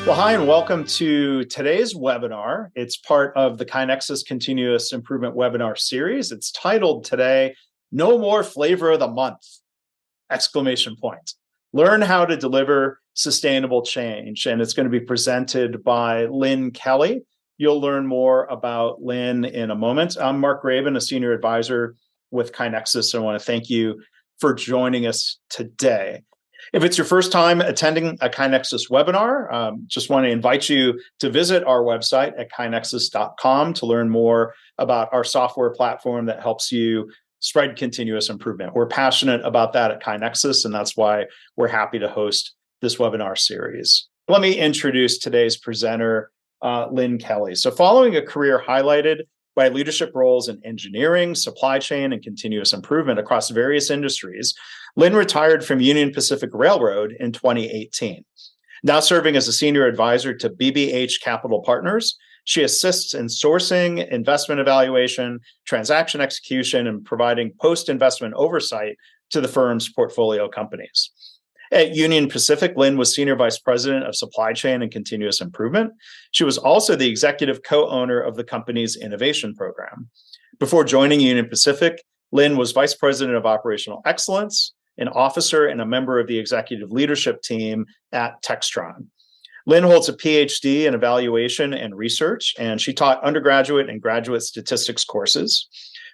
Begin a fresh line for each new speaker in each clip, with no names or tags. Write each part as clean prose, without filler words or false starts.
Well, hi, and welcome to today's webinar. It's part of the KaiNexus Continuous Improvement webinar series. It's titled today, No More Flavor of the Month, exclamation point. Learn how to deliver sustainable change. And it's going to be presented by Lynn Kelley. You'll learn more about Lynn in a moment. I'm Mark Graben, a senior advisor with KaiNexus. I want to thank you for joining us today. If it's your first time attending a KaiNexus webinar, just want to invite you to visit our website at kainexus.com to learn more about our software platform that helps you spread continuous improvement. We're passionate about that at KaiNexus, and that's why we're happy to host this webinar series. Let me introduce today's presenter, Lynn Kelley. So following a career highlighted by leadership roles in engineering, supply chain, and continuous improvement across various industries, Lynn retired from Union Pacific Railroad in 2018. Now serving as a senior advisor to BBH Capital Partners, she assists in sourcing, investment evaluation, transaction execution, and providing post-investment oversight to the firm's portfolio companies. At Union Pacific, Lynn was Senior Vice President of Supply Chain and Continuous Improvement. She was also the executive co-owner of the company's innovation program. Before joining Union Pacific, Lynn was Vice President of Operational Excellence, an officer and a member of the executive leadership team at Textron. Lynn holds a Ph.D. in evaluation and research, and she taught undergraduate and graduate statistics courses.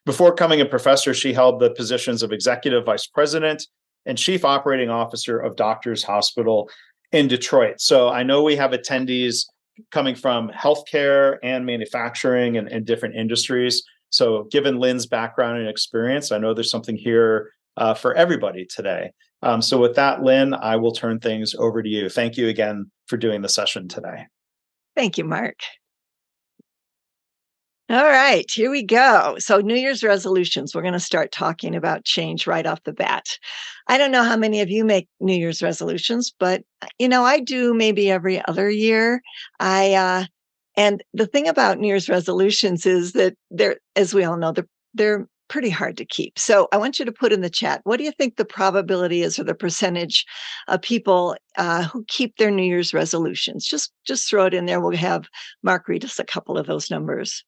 Before becoming a professor, she held the positions of Executive Vice President and Chief Operating Officer of Doctors Hospital in Detroit. So I know we have attendees coming from healthcare and manufacturing and different industries. So given Lynn's background and experience, I know there's something here for everybody today. So with that, Lynn, I will turn things over to you. Thank you again for doing the session today.
Thank you, Mark. All right, here we go. So New Year's resolutions, we're going to start talking about change right off the bat. I don't know how many of you make New Year's resolutions, but I do maybe every other year. And the thing about New Year's resolutions is that they're, as we all know, they're pretty hard to keep. So I want you to put in the chat, what do you think the probability is or the percentage of people who keep their New Year's resolutions? Just throw it in there. We'll have Mark read us a couple of those numbers.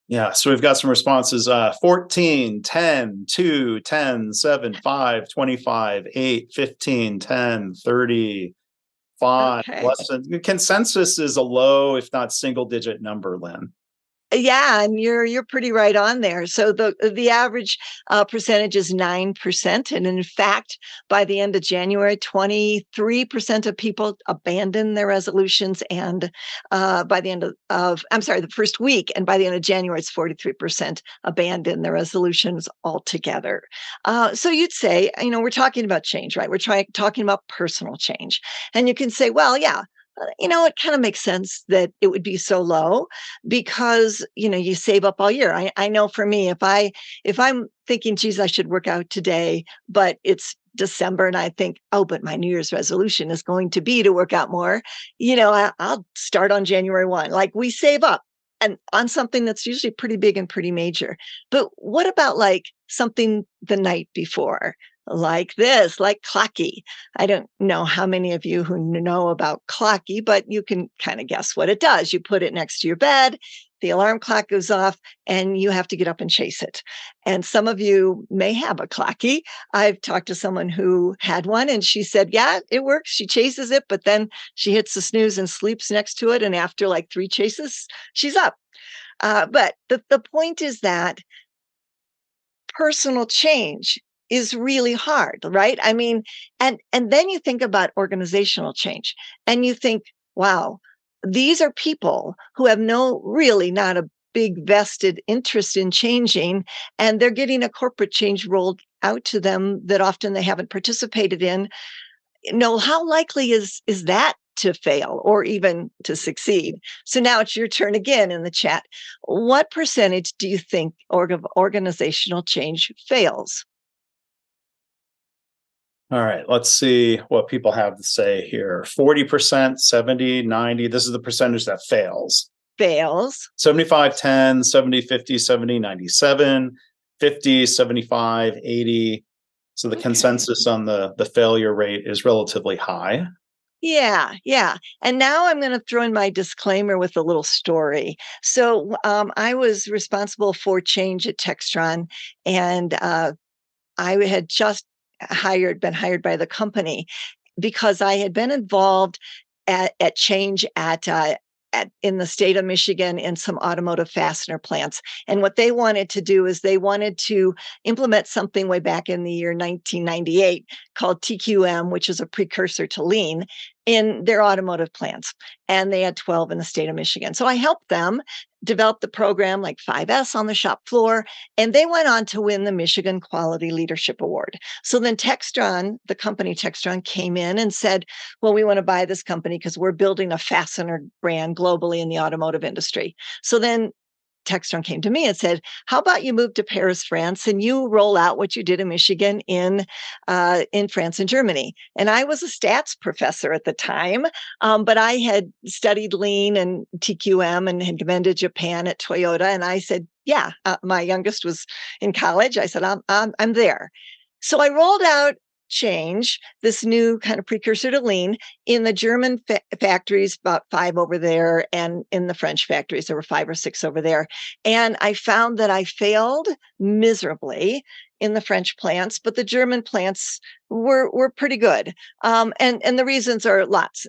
Yeah, so we've got some responses, 14, 10, 2, 10, 7, 5, 25, 8, 15, 10, 30, 5.
Okay.
Less than, consensus is a low, if not single digit number, Lynn.
Yeah, and you're pretty right on there. So the average percentage is 9%, and in fact, by the end of January, 23% of people abandon their resolutions, and by the end of the first week, and by the end of January, it's 43% abandon their resolutions altogether. So you'd say, we're talking about change, right? We're talking about personal change, and you can say, well, yeah. It kind of makes sense that it would be so low because, you save up all year. I know for me, if I'm thinking, geez, I should work out today, but it's December and I think, oh, but my New Year's resolution is going to be to work out more, I'll start on January 1. Like we save up and on something that's usually pretty big and pretty major. But what about like something the night before? Like this, like Clocky. I don't know how many of you who know about Clocky, but you can kind of guess what it does. You put it next to your bed, the alarm clock goes off, and you have to get up and chase it. And some of you may have a Clocky. I've talked to someone who had one, and she said, yeah, it works. She chases it, but then she hits the snooze and sleeps next to it. And after like 3 chases, she's up. But the point is that personal change is really hard, right? I mean, and then you think about organizational change and you think, wow, these are people who have not a big vested interest in changing, and they're getting a corporate change rolled out to them that often they haven't participated in. How likely is that to fail or even to succeed? So now it's your turn again in the chat. What percentage do you think organizational change fails?
All right, let's see what people have to say here. 40%, 70, 90. This is the percentage that fails.
Fails.
75, 10, 70, 50, 70, 97, 50, 75, 80. So the consensus on the failure rate is relatively high.
Yeah, yeah. And now I'm going to throw in my disclaimer with a little story. So I was responsible for change at Textron, and I had just been hired by the company because I had been involved at change in the state of Michigan in some automotive fastener plants. And what they wanted to do is they wanted to implement something way back in the year 1998 called TQM, which is a precursor to Lean, in their automotive plants. And they had 12 in the state of Michigan. So I helped them develop the program like 5S on the shop floor, and they went on to win the Michigan Quality Leadership Award. So then Textron, the company Textron, came in and said, well, we want to buy this company because we're building a fastener brand globally in the automotive industry. So then Textron came to me and said, how about you move to Paris, France, and you roll out what you did in Michigan in France and Germany? And I was a stats professor at the time, but I had studied Lean and TQM and had been to Japan at Toyota. And I said, yeah, my youngest was in college. I said, I'm there. So I rolled out change, this new kind of precursor to Lean, in the German factories, about 5 over there, and in the French factories, there were 5 or 6 over there. And I found that I failed miserably in the French plants, but the German plants were pretty good. And the reasons are lots,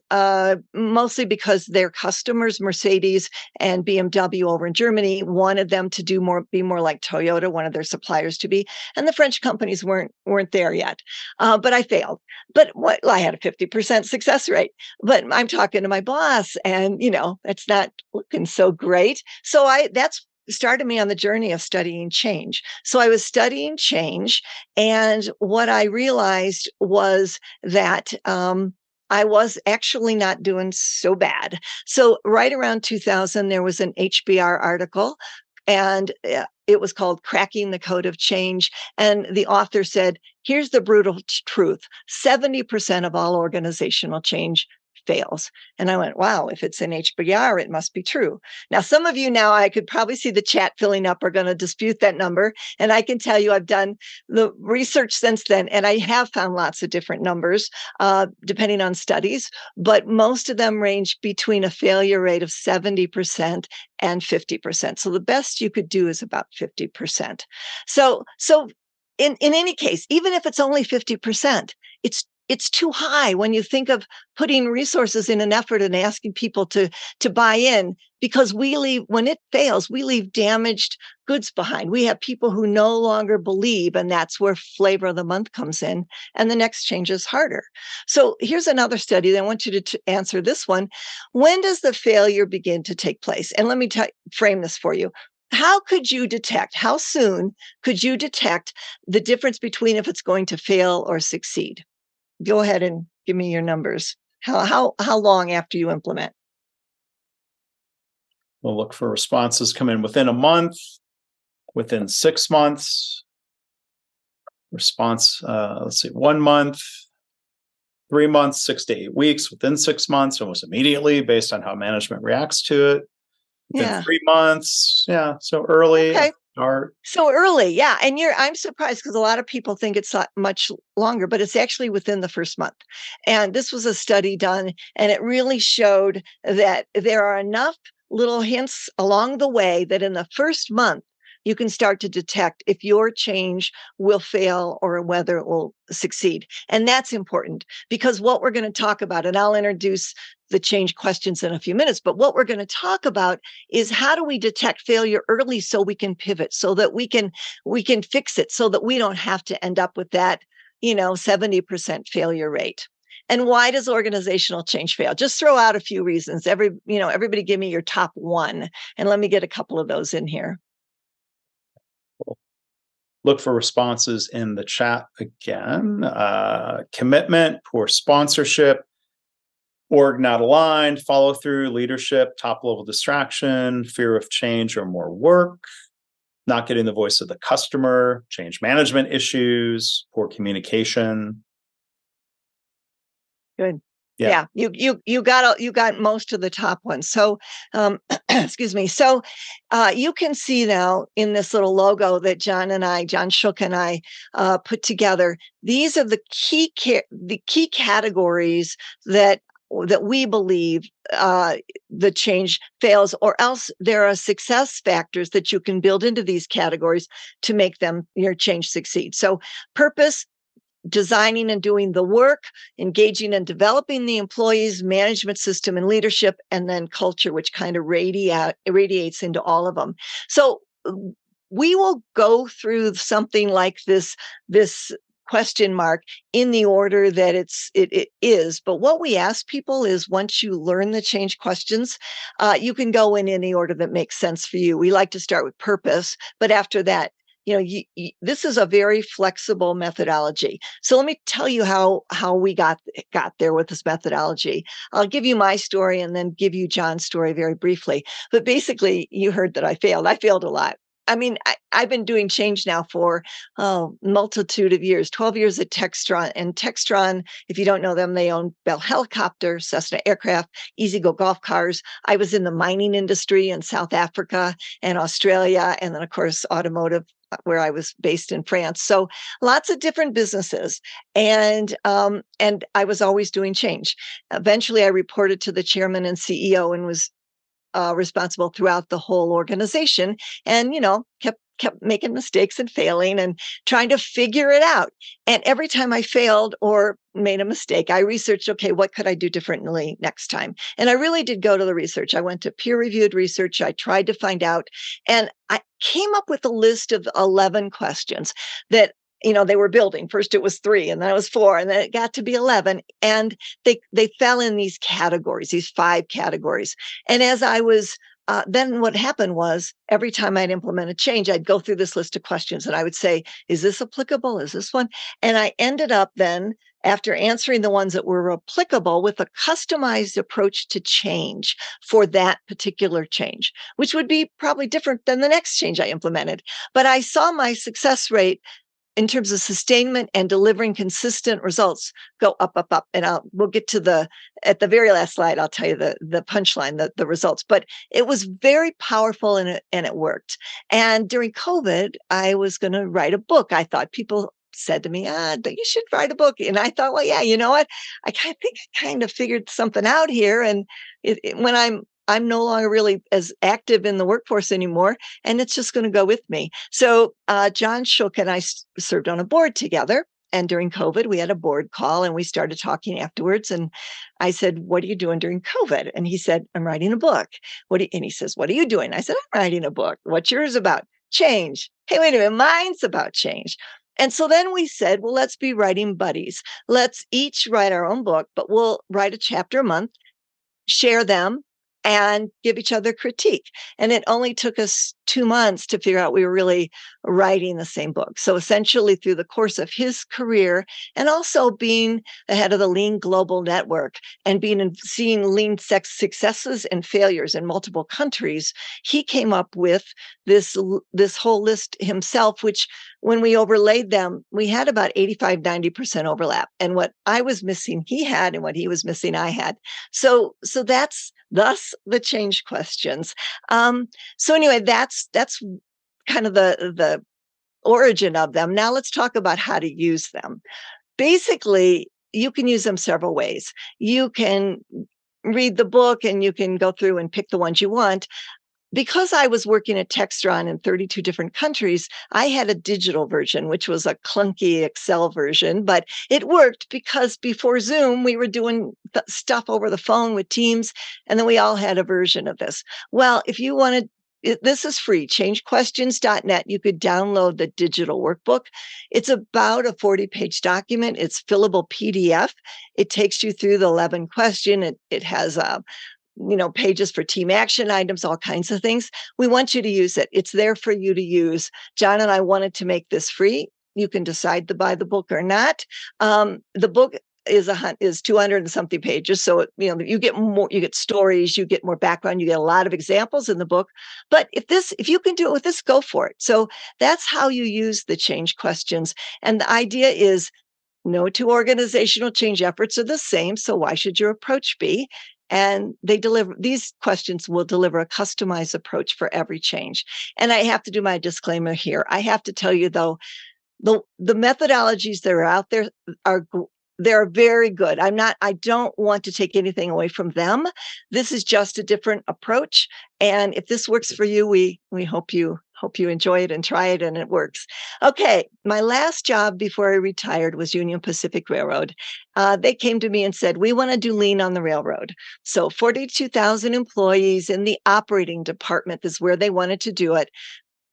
mostly because their customers, Mercedes and BMW over in Germany, wanted them to be more like Toyota, one of their suppliers to be, and the French companies weren't there yet. But I failed. But I had a 50% success rate. But I'm talking to my boss, and it's not looking so great. So that's started me on the journey of studying change. So I was studying change, and what I realized was that I was actually not doing so bad. So right around 2000, there was an HBR article, and it was called Cracking the Code of Change. And the author said, here's the brutal truth: 70% of all organizational change fails. And I went, wow, if it's in HBR, it must be true. Now, some of you now, I could probably see the chat filling up, are going to dispute that number. And I can tell you, I've done the research since then, and I have found lots of different numbers, depending on studies, but most of them range between a failure rate of 70% and 50%. So the best you could do is about 50%. So in any case, even if it's only 50%, it's too high when you think of putting resources in an effort and asking people to buy in, because when it fails, we leave damaged goods behind. We have people who no longer believe, and that's where flavor of the month comes in, and the next change is harder. So here's another study that I want you to answer this one. When does the failure begin to take place? And let me frame this for you. How soon could you detect the difference between if it's going to fail or succeed? Go ahead and give me your numbers. How long after you implement?
We'll look for responses come in within a month, within 6 months. Response, 1 month, 3 months, 6 to 8 weeks, within 6 months, almost immediately, based on how management reacts to it. Within 3 months, so early.
Okay.
Start.
So early, yeah. And I'm surprised because a lot of people think it's much longer, but it's actually within the first month. And this was a study done, and it really showed that there are enough little hints along the way that in the first month, you can start to detect if your change will fail or whether it will succeed. And that's important, because what we're going to talk about, and I'll introduce the change questions in a few minutes, but what we're going to talk about is how do we detect failure early so we can pivot, so that we can fix it, so that we don't have to end up with that 70% failure rate. And why does organizational change fail? Just throw out a few reasons. Everybody give me your top one, and let me get a couple of those in here.
Look for responses in the chat again. Commitment, poor sponsorship, org not aligned, follow through, leadership, top level distraction, fear of change or more work, not getting the voice of the customer, change management issues, poor communication.
Good. Yeah, you got most of the top ones. So, excuse me. So, you can see now in this little logo that John Shook and I put together. These are the key categories that that we believe the change fails, or else there are success factors that you can build into these categories to make them your change succeed. So purpose, designing and doing the work, engaging and developing the employees, management system and leadership, and then culture, which kind of radiates into all of them. So we will go through something like this question mark in the order that it is. But what we ask people is, once you learn the change questions, you can go in any order that makes sense for you. We like to start with purpose, but after that, this is a very flexible methodology. So let me tell you how we got there with this methodology. I'll give you my story and then give you John's story very briefly. But basically, you heard that I failed. I failed a lot. I mean, I've been doing change now for multitude of years, 12 years at Textron. And Textron, if you don't know them, they own Bell Helicopter, Cessna Aircraft, E-Z-GO golf cars. I was in the mining industry in South Africa and Australia, and then, of course, automotive, where I was based in France. So lots of different businesses. And I was always doing change. Eventually, I reported to the chairman and CEO and was responsible throughout the whole organization, and kept making mistakes and failing and trying to figure it out. And every time I failed or made a mistake, I researched, okay, what could I do differently next time? And I really did go to the research. I went to peer-reviewed research. I tried to find out, and I came up with a list of 11 questions that they were building. First it was 3, and then it was 4, and then it got to be 11. And they fell in these categories, these 5 categories. And as I was, then what happened was, every time I'd implement a change, I'd go through this list of questions and I would say, is this applicable? Is this one? And I ended up then, after answering the ones that were applicable, with a customized approach to change for that particular change, which would be probably different than the next change I implemented. But I saw my success rate in terms of sustainment and delivering consistent results go up, up, up. And we'll get to at the very last slide, I'll tell you the punchline, the results. But it was very powerful, and it worked. And during COVID, I was going to write a book. I thought, people said to me, you should write a book. And I thought, well, yeah, you know what? I think I kind of figured something out here. And when I'm no longer really as active in the workforce anymore, and it's just going to go with me. So John Shook and I served on a board together. And during COVID, we had a board call, and we started talking afterwards. And I said, what are you doing during COVID? And he said, I'm writing a book. And he says, what are you doing? I said, I'm writing a book. What's yours about? Change. Hey, wait a minute, mine's about change. And so then we said, well, let's be writing buddies. Let's each write our own book, but we'll write a chapter a month, share them, and give each other critique. And it only took us 2 months to figure out we were really writing the same book. So essentially, through the course of his career, and also being the head of the Lean Global Network, and seeing Lean successes and failures in multiple countries, he came up with this whole list himself, which, when we overlaid them, we had about 85-90% overlap. And what I was missing, he had, and what he was missing, I had. So that's thus the change questions. So anyway, that's kind of the origin of them. Now let's talk about how to use them. Basically, you can use them several ways. You can read the book and you can go through and pick the ones you want. Because I was working at Textron in 32 different countries, I had a digital version, which was a clunky Excel version, but it worked because before Zoom, we were doing stuff over the phone with Teams, and then we all had a version of this. Well, if you wanted, this is free, changequestions.net. You could download the digital workbook. It's about a 40-page document. It's fillable PDF. It takes you through the 11 question. It has pages for team action items, all kinds of things. We want you to use it. It's there for you to use. John and I wanted to make this free. You can decide to buy the book or not. The book is 200 and something pages. So, you get more, you get stories, you get more background, you get a lot of examples in the book. But if you can do it with this, go for it. So that's how you use the change questions. And the idea is, no two organizational change efforts are the same. So why should your approach be? And these questions will deliver a customized approach for every change. And I have to do my disclaimer here. I have to tell you, though, the methodologies that are out there they're very good. I don't want to take anything away from them. This is just a different approach. And if this works for you, we hope you enjoy it and try it and it works. Okay. My last job before I retired was Union Pacific Railroad. They came to me and said, we want to do lean on the railroad. So 42,000 employees in the operating department is where they wanted to do it.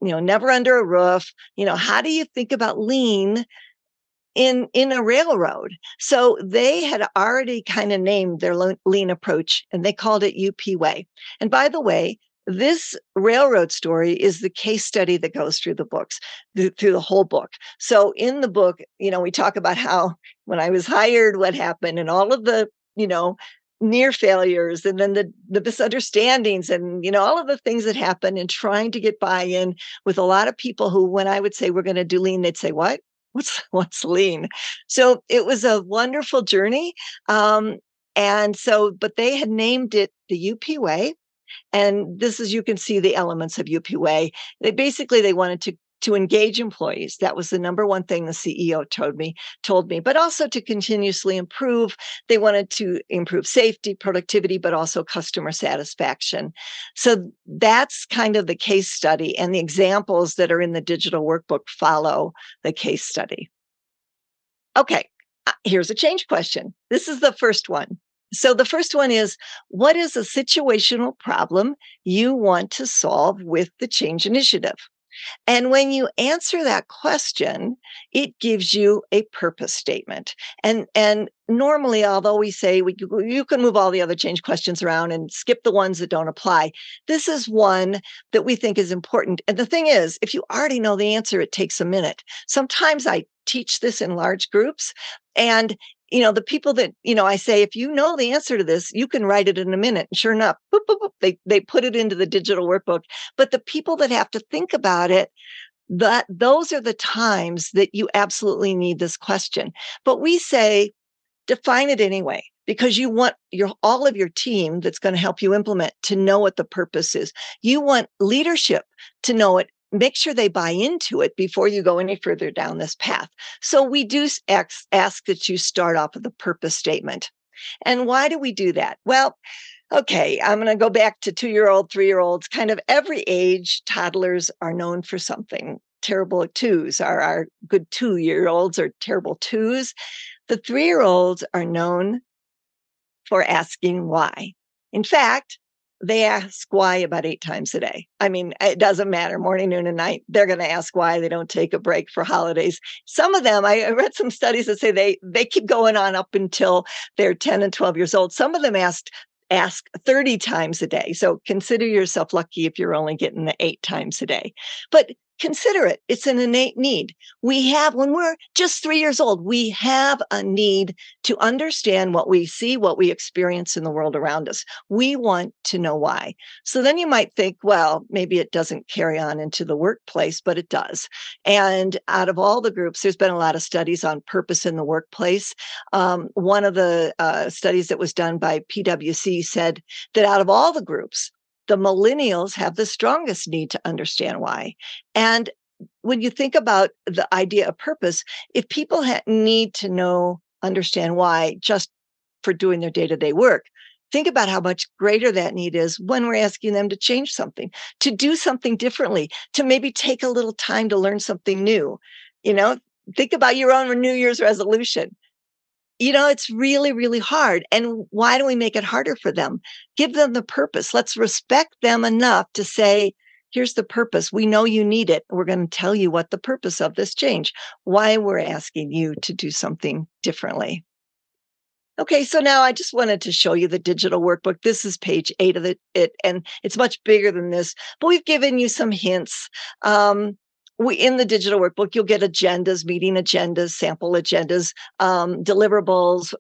Never under a roof. How do you think about lean in a railroad? So they had already kind of named their lean approach, and they called it UP Way. And by the way, this railroad story is the case study that goes through the books, through the whole book. So in the book, we talk about how when I was hired, what happened, and all of the, near failures, and then the misunderstandings, and all of the things that happen, and trying to get buy-in with a lot of people who, when I would say we're going to do lean, they'd say, what? What's lean? So it was a wonderful journey. But they had named it the UP Way. And this is, you can see the elements of UP Way. They wanted to engage employees. That was the number one thing the CEO told me, but also to continuously improve. They wanted to improve safety, productivity, but also customer satisfaction. So that's kind of the case study, and the examples that are in the digital workbook follow the case study. Okay, here's a change question. This is the first one. So the first one is, what is a situational problem you want to solve with the change initiative? And when you answer that question, it gives you a purpose statement. And normally, although we say you can move all the other change questions around and skip the ones that don't apply, this is one that we think is important. And the thing is, if you already know the answer, it takes a minute. Sometimes I teach this in large groups, and the people that, I say, if you know the answer to this, you can write it in a minute. And sure enough, boop, boop, boop, they put it into the digital workbook. But the people that have to think about it, those are the times that you absolutely need this question. But we say, define it anyway, because you want all of your team that's going to help you implement to know what the purpose is. You want leadership to know it. Make sure they buy into it before you go any further down this path. So we do ask that you start off with a purpose statement. And why do we do that? Well, okay, I'm going to go back to 2-year-old, 3-year-olds, kind of every age. Toddlers are known for something. Terrible twos are our good 2-year-olds are terrible twos. The 3-year-olds are known for asking why. In fact, they ask why about 8 times a day. I mean, it doesn't matter, morning, noon, and night. They're going to ask why they don't take a break for holidays. Some of them, I read some studies that say they keep going on up until they're 10 and 12 years old. Some of them ask 30 times a day. So consider yourself lucky if you're only getting the 8 times a day. But consider it. It's an innate need. When we're just 3 years old, we have a need to understand what we see, what we experience in the world around us. We want to know why. So then you might think, well, maybe it doesn't carry on into the workplace, but it does. And out of all the groups, there's been a lot of studies on purpose in the workplace. One of the studies that was done by PwC said that out of all the groups, the millennials have the strongest need to understand why. And when you think about the idea of purpose, if people need to understand why just for doing their day-to-day work, think about how much greater that need is when we're asking them to change something, to do something differently, to maybe take a little time to learn something new. Think about your own New Year's resolution. It's really, really hard. And why do we make it harder for them? Give them the purpose. Let's respect them enough to say, here's the purpose. We know you need it. We're going to tell you what the purpose of this change, why we're asking you to do something differently. Okay, so now I just wanted to show you the digital workbook. This is page 8 of it, and it's much bigger than this, but we've given you some hints. In the digital workbook, you'll get agendas, meeting agendas, sample agendas, deliverables,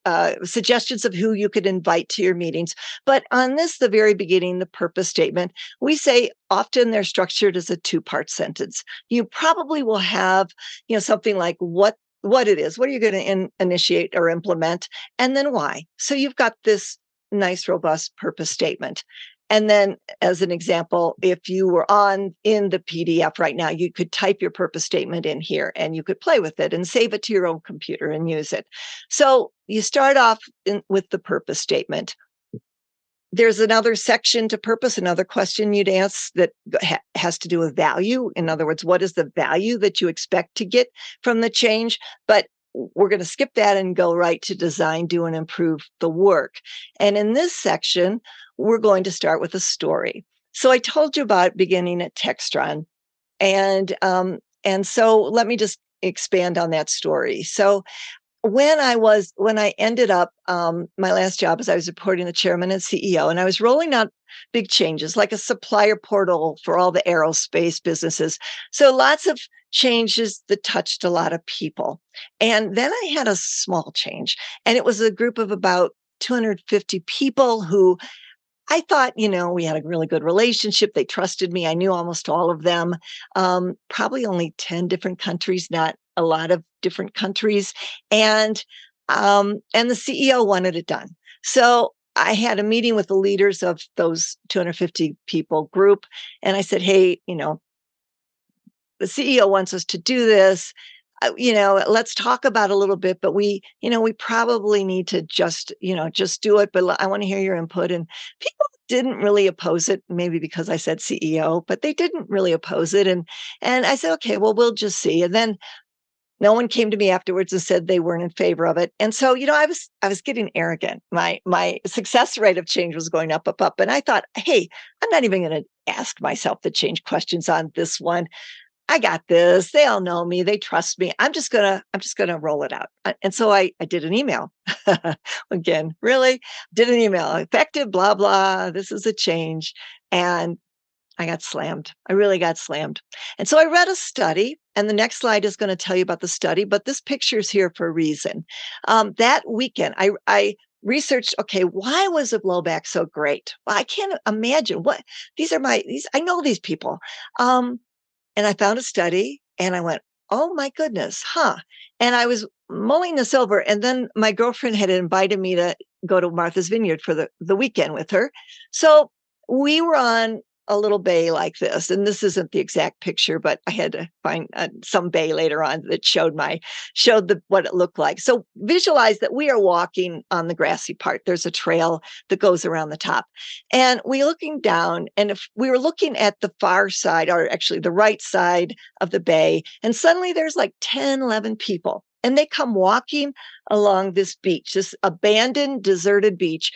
suggestions of who you could invite to your meetings. But on the very beginning, the purpose statement, we say often they're structured as a 2-part sentence. You probably will have, something like what it is, what are you going to initiate or implement, and then why. So you've got this nice, robust purpose statement. And then as an example, if you were in the PDF right now, you could type your purpose statement in here and you could play with it and save it to your own computer and use it. So you start off with the purpose statement. There's another section to purpose, another question you'd ask that has to do with value. In other words, what is the value that you expect to get from the change? But we're going to skip that and go right to design, do, and improve the work. And in this section, we're going to start with a story. So I told you about beginning at Textron, and so let me just expand on that story. So when I ended up, my last job is I was supporting the chairman and CEO, and I was rolling out big changes like a supplier portal for all the aerospace businesses. So lots of changes that touched a lot of people. And then I had a small change, and it was a group of about 250 people who I thought, we had a really good relationship. They trusted me. I knew almost all of them. Probably only 10 different countries, not a lot of different countries. And the CEO wanted it done. So I had a meeting with the leaders of those 250 people group. And I said, hey, the CEO wants us to do this. Let's talk about a little bit, but we probably need to just do it. But I want to hear your input. And people didn't really oppose it, maybe because I said CEO, but they didn't really oppose it. And I said, okay, well, we'll just see. And then no one came to me afterwards and said they weren't in favor of it. And so, I was getting arrogant. My success rate of change was going up. And I thought, hey, I'm not even going to ask myself the change questions on this one. I got this. They all know me. They trust me. I'm just gonna roll it out. And so I did an email. Again, really did an email. Effective, blah, blah. This is a change. And I got slammed. I really got slammed. And so I read a study, and the next slide is going to tell you about the study, but this picture is here for a reason. That weekend, I researched, okay, why was the blowback so great? Well, I can't imagine I know these people. And I found a study and I went, oh my goodness, huh? And I was mulling this over. And then my girlfriend had invited me to go to Martha's Vineyard for the weekend with her. So we were on a little bay like this. And this isn't the exact picture, but I had to find some bay later on that showed what it looked like. So visualize that we are walking on the grassy part. There's a trail that goes around the top. And we're looking down, and if we were looking at the far side, or actually the right side of the bay, and suddenly there's like 10, 11 people. And they come walking along this beach, this abandoned, deserted beach.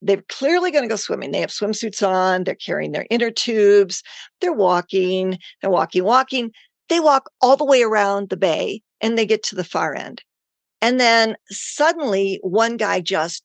They're clearly going to go swimming. They have swimsuits on. They're carrying their inner tubes. They're walking. They're walking. They walk all the way around the bay, and they get to the far end. And then suddenly, one guy just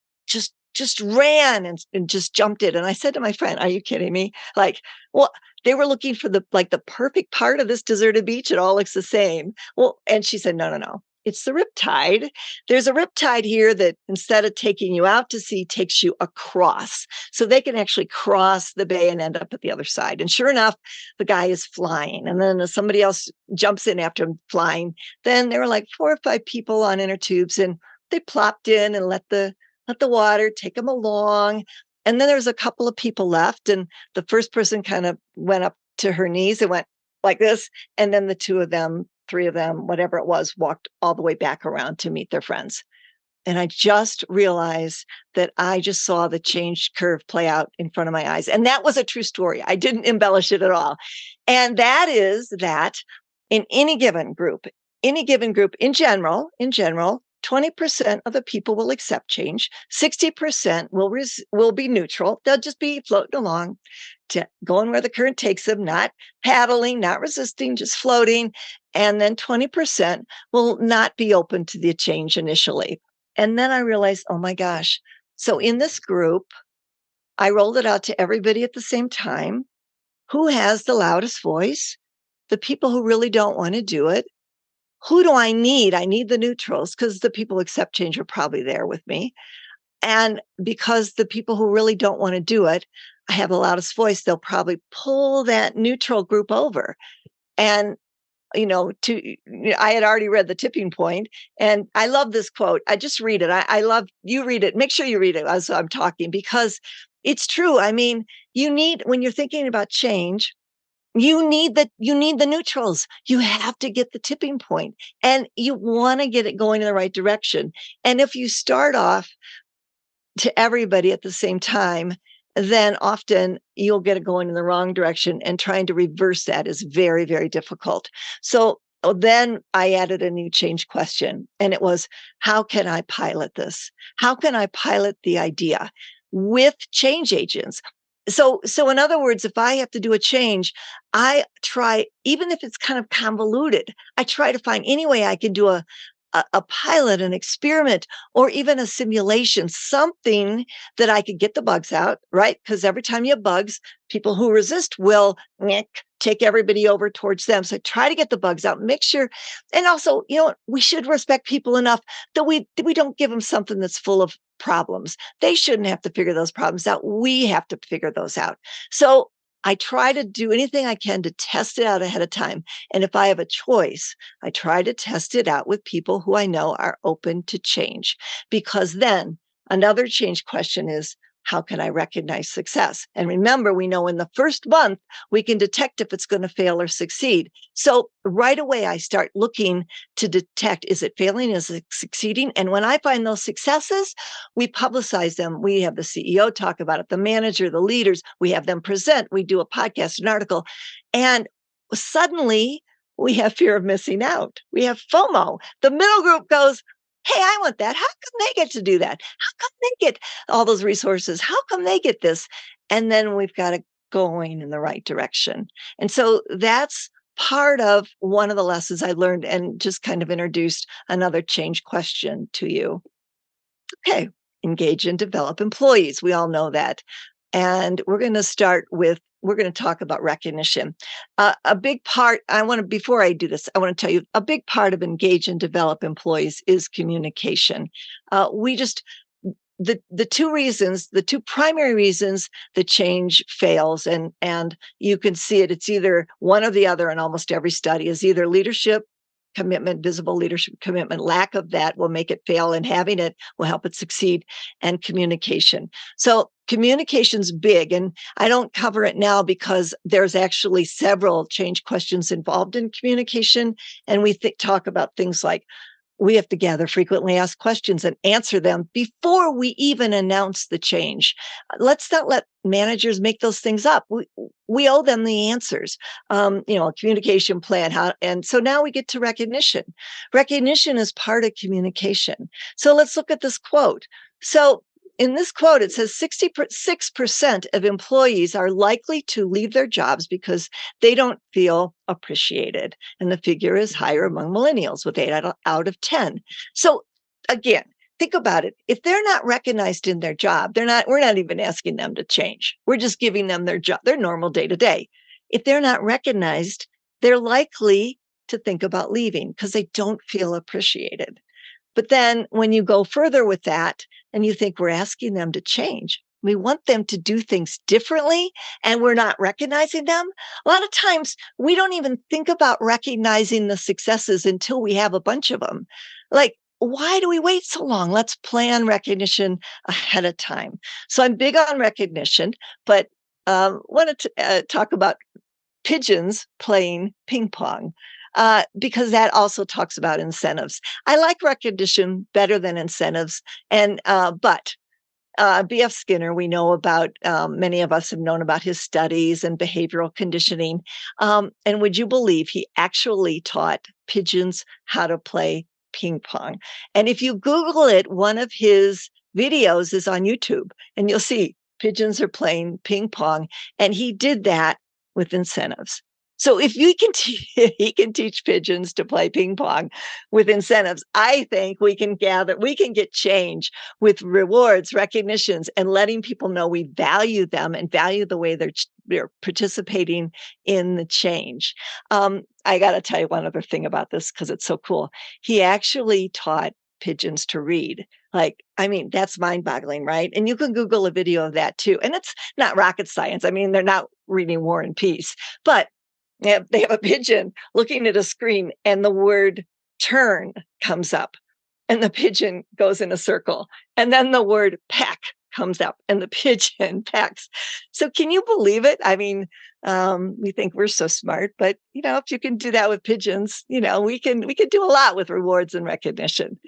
ran and just jumped in. And I said to my friend, "Are you kidding me? Like, well, they were looking for the perfect part of this deserted beach. It all looks the same." Well, and she said, "No. It's the riptide. There's a riptide here that instead of taking you out to sea, takes you across. So they can actually cross the bay and end up at the other side." And sure enough, the guy is flying. And then somebody else jumps in after him flying. Then there were like 4 or 5 people on inner tubes, and they plopped in and let the water take them along. And then there was a couple of people left. And the first person kind of went up to her knees and went like this. And then the 2 of them, 3 of them, whatever it was, walked all the way back around to meet their friends. And I just realized that I just saw the change curve play out in front of my eyes. And that was a true story. I didn't embellish it at all. And that is that in any given group in general, 20% of the people will accept change. 60% will be neutral. They'll just be floating along, going where the current takes them, not paddling, not resisting, just floating. And then 20% will not be open to the change initially. And then I realized, oh my gosh. So in this group, I rolled it out to everybody at the same time. Who has the loudest voice? The people who really don't want to do it. Who do I need? I need the neutrals, because the people who accept change are probably there with me. And because the people who really don't want to do it, I have the loudest voice, they'll probably pull that neutral group over. And, I had already read The Tipping Point, and I love this quote. I just read it. I love, you read it. Make sure you read it as I'm talking, because It's true. I mean, when you're thinking about change, you need the neutrals. You have to get the tipping point, and you want to get it going in the right direction. And if you start off to everybody at the same time, then often you'll get it going in the wrong direction, and trying to reverse that is very, very difficult. So then I added a new change question, and it was, how can I pilot this? How can I pilot the idea with change agents? So in other words, if I have to do a change, I try, even if it's kind of convoluted, I try to find any way I can do a pilot, an experiment, or even a simulation, something that I could get the bugs out, right? Because every time you have bugs, people who resist will take everybody over towards them. So try to get the bugs out, make sure. And also, we should respect people enough that we don't give them something that's full of problems. They shouldn't have to figure those problems out. We have to figure those out. So I try to do anything I can to test it out ahead of time. And if I have a choice, I try to test it out with people who I know are open to change. Because then another change question is, how can I recognize success? And remember, we know in the first month, we can detect if it's going to fail or succeed. So right away, I start looking to detect, is it failing? Is it succeeding? And when I find those successes, we publicize them. We have the CEO talk about it, the manager, the leaders, we have them present, we do a podcast, an article, and suddenly we have fear of missing out. We have FOMO. The middle group goes, hey, I want that. How come they get to do that? How come they get all those resources? How come they get this? And then we've got it going in the right direction. And so that's part of one of the lessons I learned, and just kind of introduced another change question to you. Okay, engage and develop employees. We all know that. And we're going to talk about recognition. A big part, before I do this, I want to tell you, a big part of engage and develop employees is communication. The two primary reasons the change fails, and you can see it, it's either one or the other in almost every study, is either leadership commitment, visible leadership commitment. Lack of that will make it fail, and having it will help it succeed, and communication. So communication's big, and I don't cover it now because there's actually several change questions involved in communication. And we talk about things like, we have to gather frequently asked questions and answer them before we even announce the change. Let's not let managers make those things up. We owe them the answers. A communication plan. And so now we get to recognition. Recognition is part of communication. So let's look at this quote. So in this quote, it says 66% of employees are likely to leave their jobs because they don't feel appreciated. And the figure is higher among millennials, with 8 out of 10. So again, think about it. If they're not recognized in their job, we're not even asking them to change. We're just giving them their job, their normal day to day. If they're not recognized, they're likely to think about leaving because they don't feel appreciated. But then when you go further with that and you think we're asking them to change, we want them to do things differently, and we're not recognizing them. A lot of times we don't even think about recognizing the successes until we have a bunch of them. Like, why do we wait so long? Let's plan recognition ahead of time. So I'm big on recognition, but wanted to talk about pigeons playing ping pong. Because that also talks about incentives. I like recognition better than incentives. But B.F. Skinner, we know about, many of us have known about his studies and behavioral conditioning. And would you believe he actually taught pigeons how to play ping pong? And if you Google it, one of his videos is on YouTube, and you'll see pigeons are playing ping pong. And he did that with incentives. So if he can teach pigeons to play ping pong with incentives, I think we can get change with rewards, recognitions, and letting people know we value them and value the way they're participating in the change. I got to tell you one other thing about this because it's so cool. He actually taught pigeons to read. That's mind-boggling, right? And you can Google a video of that too. And it's not rocket science. They're not reading War and Peace, but they have a pigeon looking at a screen, and the word turn comes up, and the pigeon goes in a circle. And then the word peck comes up and the pigeon pecks. So can you believe it? I mean, we think we're so smart, but if you can do that with pigeons, we can do a lot with rewards and recognition.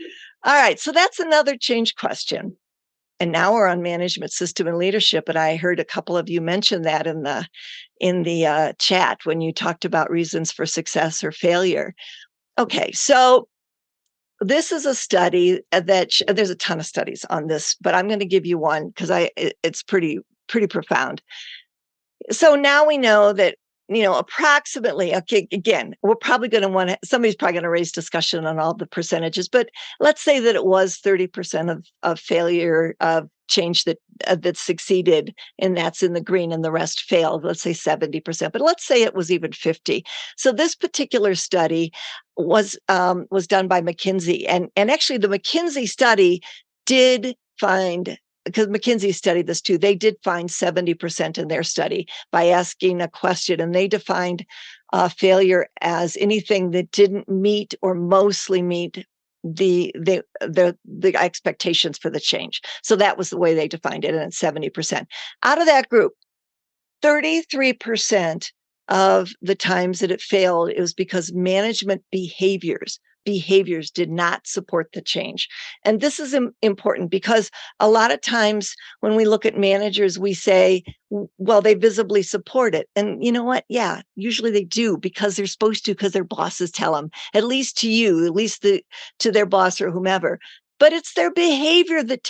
All right, so that's another change question. And now we're on management system and leadership. And I heard a couple of you mention that in the chat when you talked about reasons for success or failure. Okay, so this is a study that there's a ton of studies on this, but I'm going to give you one because it's pretty profound. So now we know that approximately, okay, again, we're probably going to somebody's probably going to raise discussion on all the percentages, but let's say that it was 30% of failure of change that succeeded, and that's in the green, and the rest failed. Let's say 70%, but let's say it was even 50. So this particular study was done by McKinsey, and actually the McKinsey study did find, because McKinsey studied this too, they did find 70% in their study by asking a question, and they defined failure as anything that didn't meet or mostly meet the expectations for the change. So that was the way they defined it, and it's 70%. Out of that group, 33% of the times that it failed, it was because management behaviors did not support the change. And this is important because a lot of times when we look at managers, we say, well, they visibly support it. And you know what? Yeah, usually they do because they're supposed to, because their bosses tell them, at least to you, at least to their boss or whomever. But it's their behavior that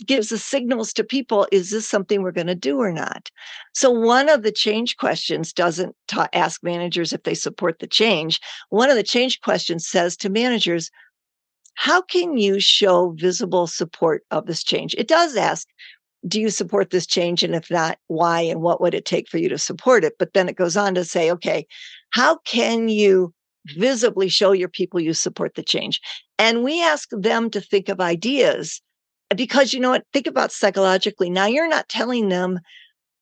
gives the signals to people, is this something we're going to do or not? So one of the change questions doesn't ask managers if they support the change. One of the change questions says to managers, how can you show visible support of this change? It does ask, do you support this change? And if not, why? And what would it take for you to support it? But then it goes on to say, okay, how can you visibly show your people you support the change? And we ask them to think of ideas, because think about psychologically. Now you're not telling them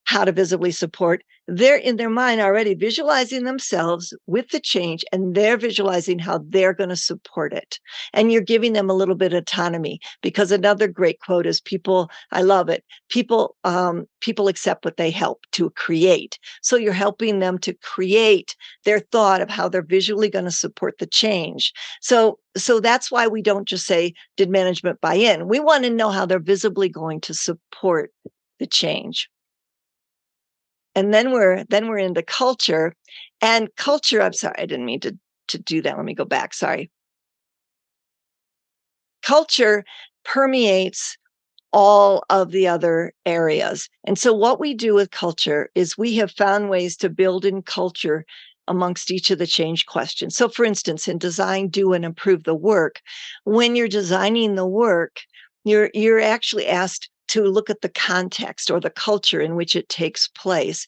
how to visibly support. They're in their mind already visualizing themselves with the change, and they're visualizing how they're going to support it. And you're giving them a little bit of autonomy, because another great quote is I love it. People accept what they help to create. So you're helping them to create their thought of how they're visually going to support the change. So that's why we don't just say, did management buy in? We want to know how they're visibly going to support the change. And then we're into culture. And culture, I'm sorry, I didn't mean to do that. Let me go back. Sorry. Culture permeates all of the other areas. And so what we do with culture is we have found ways to build in culture amongst each of the change questions. So for instance, in design, do, and improve the work, when you're designing the work, you're actually asked to look at the context or the culture in which it takes place.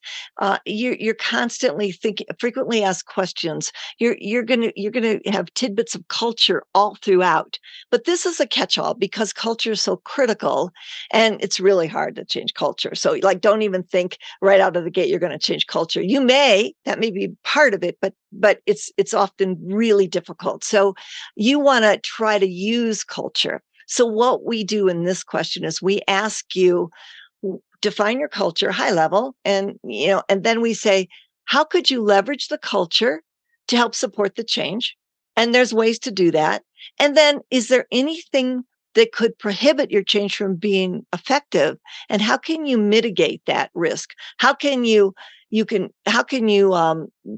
You're constantly thinking, frequently asked questions. You're gonna have tidbits of culture all throughout. But this is a catch-all because culture is so critical, and it's really hard to change culture. So, don't even think right out of the gate you're going to change culture. That may be part of it, but it's often really difficult. So, you want to try to use culture. So what we do in this question is we ask you, define your culture high level, and then we say, how could you leverage the culture to help support the change? And there's ways to do that. And then, is there anything that could prohibit your change from being effective? And how can you mitigate that risk? How can you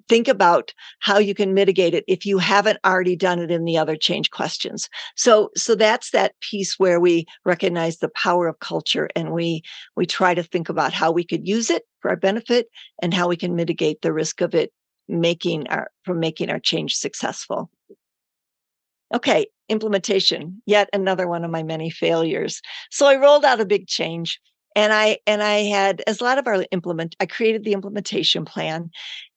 think about how you can mitigate it if you haven't already done it in the other change questions? So that's that piece where we recognize the power of culture, and we try to think about how we could use it for our benefit and how we can mitigate the risk of it making our change successful. Okay, implementation, yet another one of my many failures. So I rolled out a big change. And I had, as a lot of I created the implementation plan,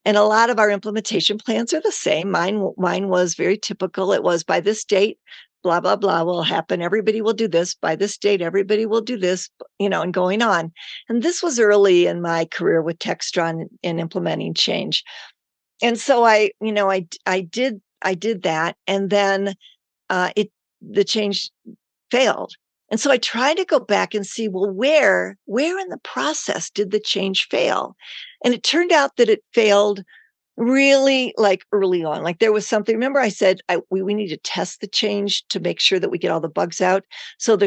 and a lot of our implementation plans are the same. Mine was very typical. It was, by this date, blah, blah, blah will happen. Everybody will do this. By this date, everybody will do this, and going on. And this was early in my career with Textron in implementing change. And so I did that. And then the change failed. And so I tried to go back and see, well, where in the process did the change fail? And it turned out that it failed really like early on. Like there was something, remember I said we need to test the change to make sure that we get all the bugs out. So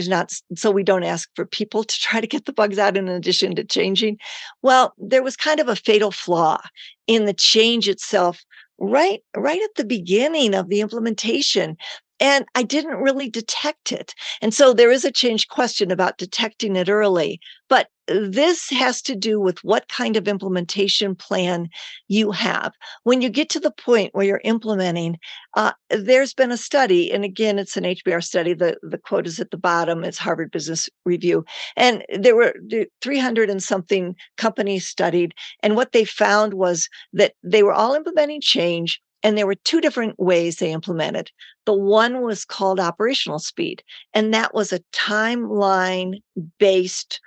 so we don't ask for people to try to get the bugs out in addition to changing. Well, there was kind of a fatal flaw in the change itself right at the beginning of the implementation. And I didn't really detect it. And so there is a change question about detecting it early. But this has to do with what kind of implementation plan you have. When you get to the point where you're implementing, there's been a study, and again, it's an HBR study. The quote is at the bottom. It's Harvard Business Review. And there were 300 and something companies studied. And what they found was that they were all implementing change, and there were two different ways they implemented. The one was called operational speed, and that was a timeline based,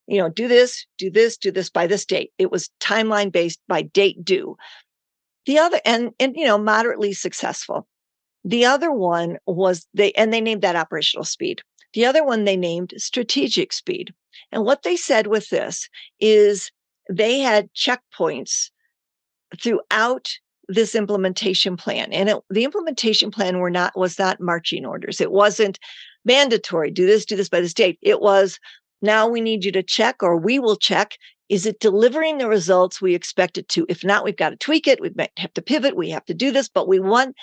do this, do this, do this by this date. It was timeline based by date due. The other, and moderately successful. The other one was they named that operational speed. The other one they named strategic speed. And what they said with this is they had checkpoints throughout this implementation plan. And the implementation plan was not marching orders. It wasn't mandatory, do this by this date. It was, now we need you to check, or we will check, is it delivering the results we expect it to? If not, we've got to tweak it. We might have to pivot. We have to do this, but we want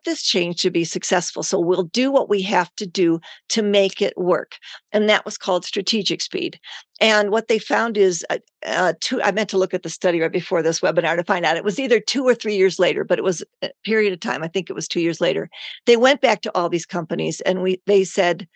this change to be successful. So we'll do what we have to do to make it work. And that was called strategic speed. And what they found is, I meant to look at the study right before this webinar to find out. It was either 2 or 3 years later, but it was a period of time. I think it was 2 years later. They went back to all these companies and they said,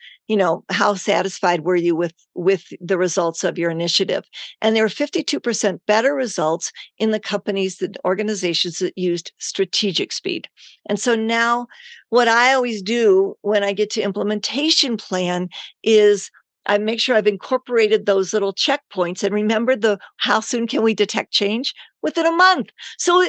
how satisfied were you with the results of your initiative? And there were 52% better results in the companies, the organizations that used strategic speed. And so now what I always do when I get to implementation plan is I make sure I've incorporated those little checkpoints and remember how soon can we detect change? Within a month. So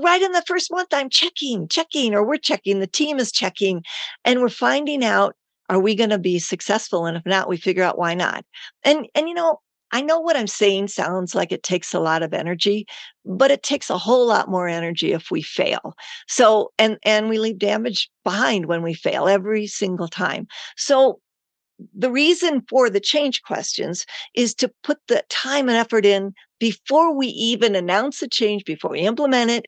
right in the first month, I'm checking, or we're checking, the team is checking, and we're finding out, are we going to be successful? And if not, we figure out why not. And I know what I'm saying sounds like it takes a lot of energy, but it takes a whole lot more energy if we fail. So, and we leave damage behind when we fail every single time. So the reason for the change questions is to put the time and effort in before we even announce the change, before we implement it,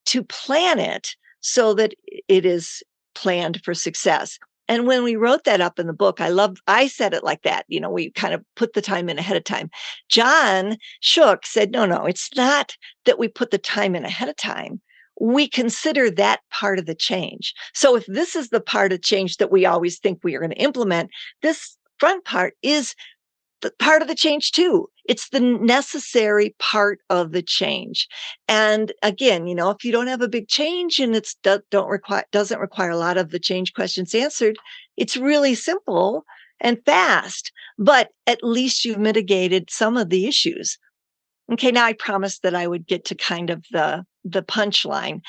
to plan it so that it is planned for success. And when we wrote that up in the book, I said it like that. We kind of put the time in ahead of time. John Shook said, no, it's not that we put the time in ahead of time. We consider that part of the change. So if this is the part of change that we always think we are going to implement, this front part is the part of the change too. It's the necessary part of the change. And again, if you don't have a big change and it doesn't require a lot of the change questions answered, it's really simple and fast, but at least you've mitigated some of the issues. Okay, now I promised that I would get to kind of the punchline.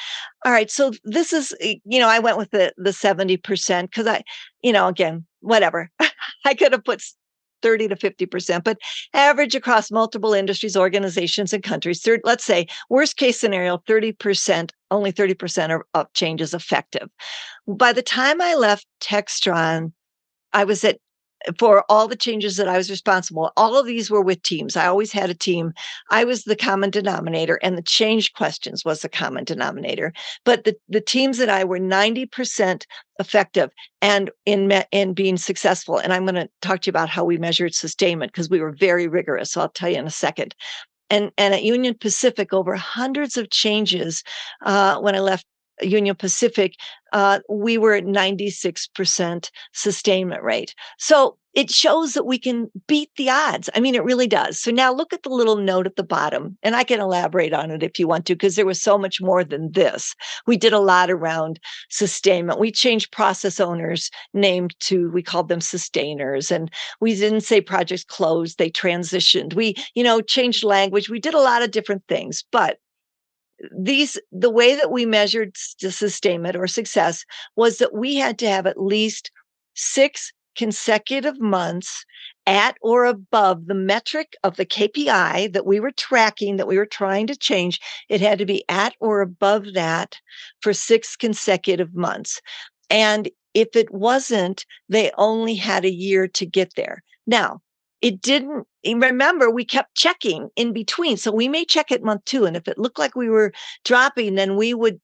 All right, so this is, I went with the 70% because again, whatever. I could have put 30 to 50%, but average across multiple industries, organizations, and countries. Let's say worst case scenario, 30%, only 30% of change is effective. By the time I left Textron, I was for all the changes that I was responsible, all of these were with teams. I always had a team. I was the common denominator, and the change questions was the common denominator. But the teams that I were 90% effective and in being successful. And I'm going to talk to you about how we measured sustainment because we were very rigorous. So I'll tell you in a second. And at Union Pacific, over hundreds of changes when I left Union Pacific, we were at 96% sustainment rate. So it shows that we can beat the odds. I mean, it really does. So now look at the little note at the bottom, and I can elaborate on it if you want to, because there was so much more than this. We did a lot around sustainment. We changed process owners we called them sustainers. And we didn't say projects closed, they transitioned. We, changed language. We did a lot of different things, but the way that we measured sustainment or success was that we had to have at least 6 consecutive months at or above the metric of the KPI that we were tracking, that we were trying to change. It had to be at or above that for 6 consecutive months. And if it wasn't, they only had a year to get there. Now, it didn't, remember, we kept checking in between. So we may check at month 2. And if it looked like we were dropping, then we would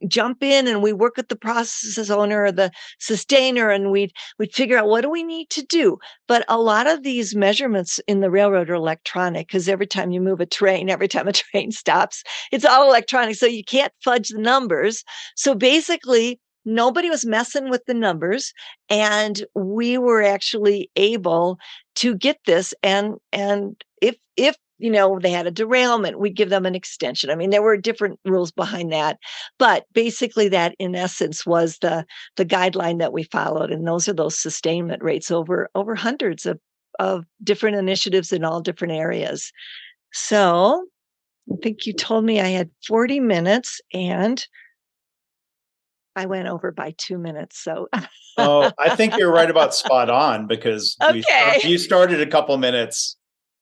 jump in and we work with the process owner or the sustainer, and we'd figure out what do we need to do. But a lot of these measurements in the railroad are electronic, because every time you move a train, every time a train stops, it's all electronic. So you can't fudge the numbers. So basically, nobody was messing with the numbers, and we were actually able to get this. And if they had a derailment, we'd give them an extension. I mean, there were different rules behind that, but basically that in essence was the guideline that we followed. And those are those sustainment rates over hundreds of different initiatives in all different areas. So I think you told me I had 40 minutes, and I went over by 2 minutes. So
Oh, I think you're right about spot on, because you started a couple minutes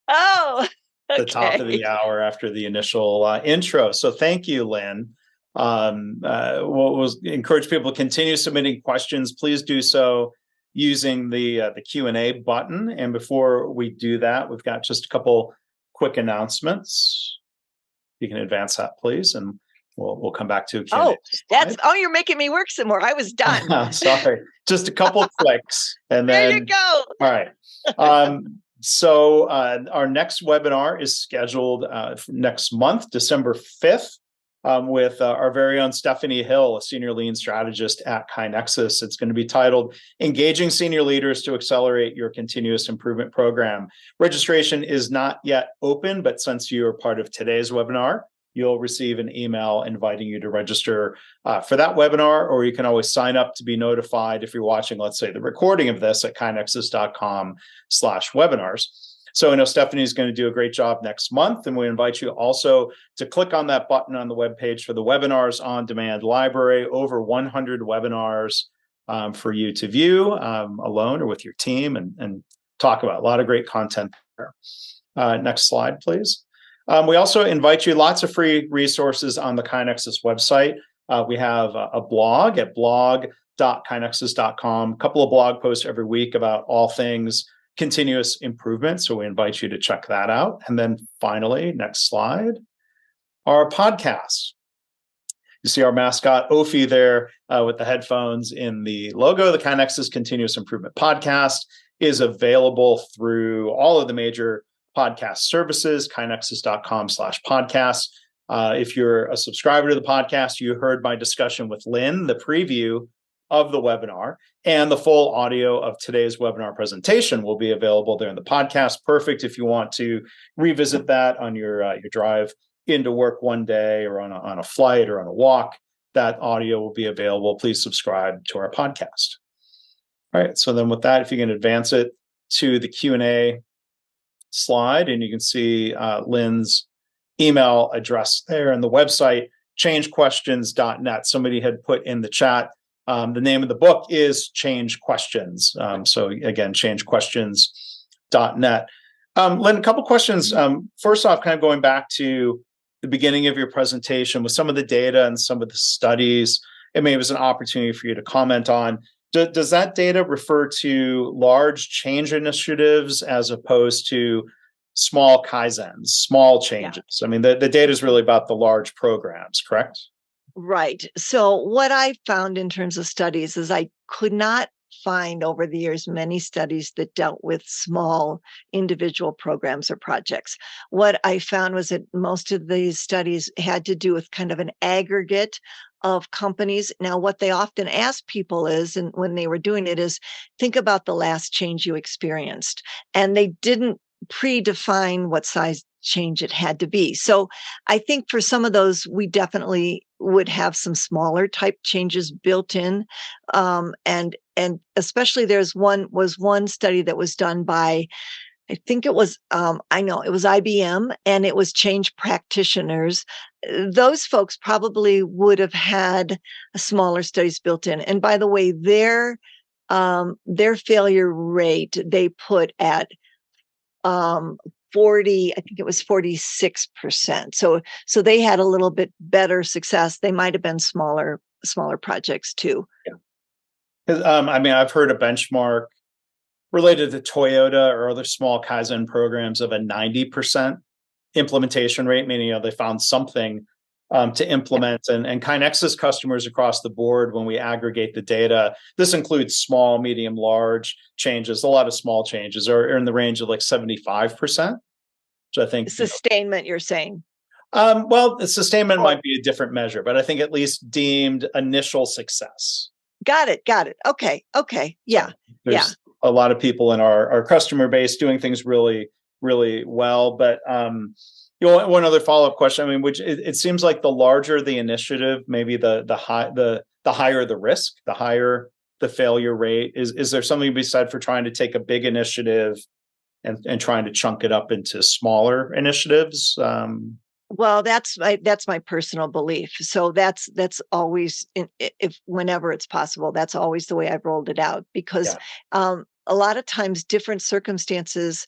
the top of the hour after the initial intro. So thank you, Lynn. We'll encourage people to continue submitting questions. Please do so using the Q&A button. And before we do that, we've got just a couple quick announcements. You can advance that, please, and we'll come back to Q&A.
You're making me work some more. I was done.
Sorry, just a couple clicks, and then
there you go.
All right. So our next webinar is scheduled next month, December 5th, with our very own Stephanie Hill, a senior lean strategist at KaiNexus. It's going to be titled Engaging Senior Leaders to Accelerate Your Continuous Improvement Program. Registration is not yet open, but since you are part of today's webinar, you'll receive an email inviting you to register for that webinar, or you can always sign up to be notified if you're watching, let's say, the recording of this at kainexus.com/webinars. So I know Stephanie's going to do a great job next month, and we invite you also to click on that button on the webpage for the Webinars On Demand library. Over 100 webinars for you to view alone or with your team and talk about. A lot of great content there. Next slide, please. We also invite you lots of free resources on the KaiNexus website. We have a blog at blog.kainexus.com, a couple of blog posts every week about all things continuous improvement. So we invite you to check that out. And then finally, next slide, our podcast. You see our mascot, Ophi, there with the headphones in the logo. The KaiNexus Continuous Improvement Podcast is available through all of the major podcast services, kainexus.com/podcasts. If you're a subscriber to the podcast, you heard my discussion with Lynn, the preview of the webinar, and the full audio of today's webinar presentation will be available there in the podcast. Perfect if you want to revisit that on your drive into work one day, or on a flight, or on a walk. That audio will be available. Please subscribe to our podcast. All right. So then with that, if you can advance it to the Q&A slide, and you can see Lynn's email address there, and the website, changequestions.net. Somebody had put in the chat, the name of the book is Change Questions. So again, changequestions.net. Lynn, a couple questions. First off, kind of going back to the beginning of your presentation with some of the data and some of the studies, it maybe was an opportunity for you to comment on. Does that data refer to large change initiatives as opposed to small kaizens, small changes? Yeah. I mean, the data is really about the large programs, correct?
Right. So what I found in terms of studies is I could not find over the years many studies that dealt with small individual programs or projects. What I found was that most of these studies had to do with kind of an aggregate of companies. Now, what they often ask people is, and when they were doing it, is think about the last change you experienced. And they didn't predefine what size change it had to be. So I think for some of those, we definitely would have some smaller type changes built in. And especially there's one study that was done by, I think it was, it was IBM, and it was change practitioners. Those folks probably would have had smaller studies built in. And by the way, their their failure rate they put at 40, I think it was 46%. So they had a little bit better success. They might have been smaller projects too.
Yeah. I've heard a benchmark related to Toyota or other small Kaizen programs of a 90% implementation rate, meaning they found something to implement. And KaiNexus customers across the board, when we aggregate the data, this includes small, medium, large changes. A lot of small changes are in the range of like 75%, which I think
sustainment. You're saying?
Well, sustainment might be a different measure, but I think at least deemed initial success.
Got it. Okay. Yeah.
So there's a lot of people in our customer base doing things really, really well. But one other follow-up question. Which it seems like the larger the initiative, maybe the higher the risk, the higher the failure rate. Is there something to be said for trying to take a big initiative and trying to chunk it up into smaller initiatives?
Well, that's my personal belief. So that's always, if whenever it's possible, that's always the way I've rolled it out, because a lot of times different circumstances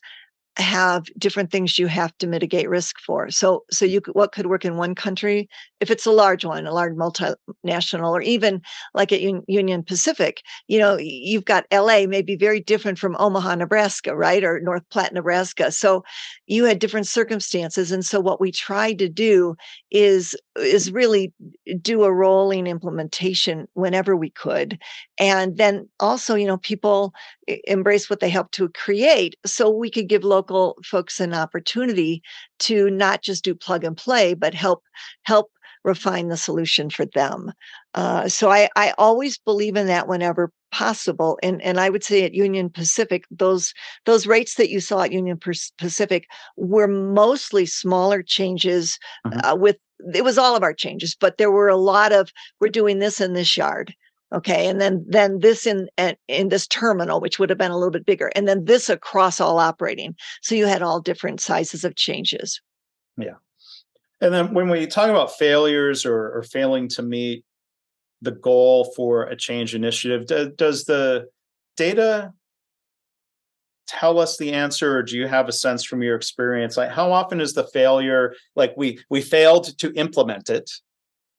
have different things you have to mitigate risk for. So what could work in one country, if it's a large one, a large multinational, or even like at Union Pacific, you've got LA may be very different from Omaha, Nebraska, right? Or North Platte, Nebraska. So you had different circumstances. And so what we tried to do is really do a rolling implementation whenever we could. And then also, people embrace what they help to create, so we could give local folks an opportunity to not just do plug and play, but help refine the solution for them. So I always believe in that whenever possible. And I would say at Union Pacific, those rates that you saw at Union Pacific were mostly smaller changes. It was all of our changes, but there were a lot of, we're doing this in this yard. Okay. And then this in this terminal, which would have been a little bit bigger. And then this across all operating. So you had all different sizes of changes.
Yeah. And then when we talk about failures or failing to meet the goal for a change initiative, does the data tell us the answer, or do you have a sense from your experience? Like, how often is the failure, like we failed to implement it,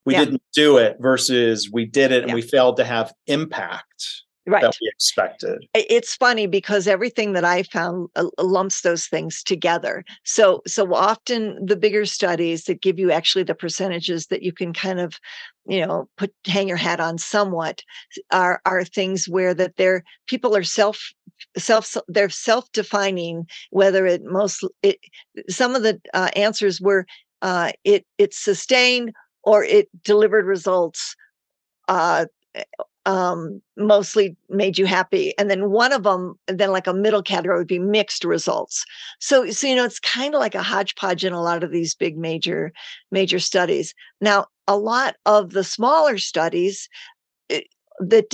we didn't do it, versus we did it and we failed to have impact that we expected?
It's funny because everything that I found lumps those things together. So often the bigger studies that give you actually the percentages that you can kind of, hang your hat on somewhat are things where that people are they're self-defining, whether some of the answers were it sustained or it delivered results, mostly made you happy. And then one of them, then like a middle category would be mixed results. So it's kind of like a hodgepodge in a lot of these big major studies. Now, a lot of the smaller studies that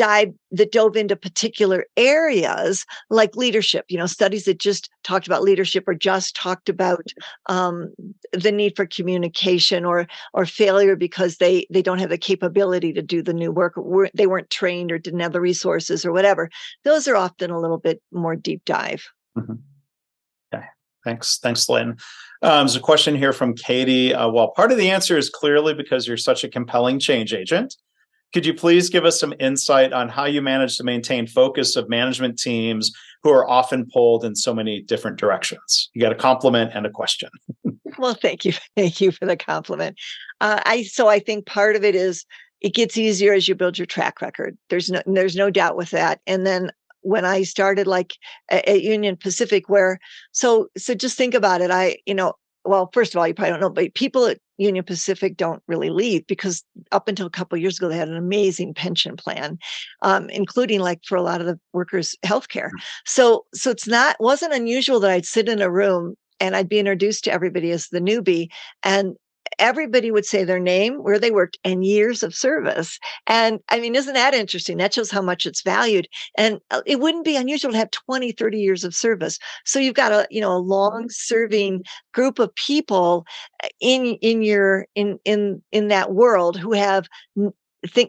dove into particular areas like leadership, studies that just talked about leadership or just talked about the need for communication or failure because they don't have the capability to do the new work, they weren't trained or didn't have the resources or whatever. Those are often a little bit more deep dive.
Mm-hmm. Okay. Thanks, Lynn. There's a question here from Katie. Well, part of the answer is clearly because you're such a compelling change agent. Could you please give us some insight on how you manage to maintain focus of management teams who are often pulled in so many different directions? You got a compliment and a question.
Well, thank you. Thank you for the compliment. I think part of it is it gets easier as you build your track record. There's no doubt with that. And then when I started like at Union Pacific, so just think about it. Well, first of all, you probably don't know, but people at Union Pacific don't really leave because up until a couple of years ago, they had an amazing pension plan, including like for a lot of the workers' healthcare. So wasn't unusual that I'd sit in a room and I'd be introduced to everybody as the newbie, and everybody would say their name, where they worked, and years of service. And isn't that interesting? That shows how much it's valued. And it wouldn't be unusual to have 20, 30 years of service. So you've got a long serving group of people in that world who have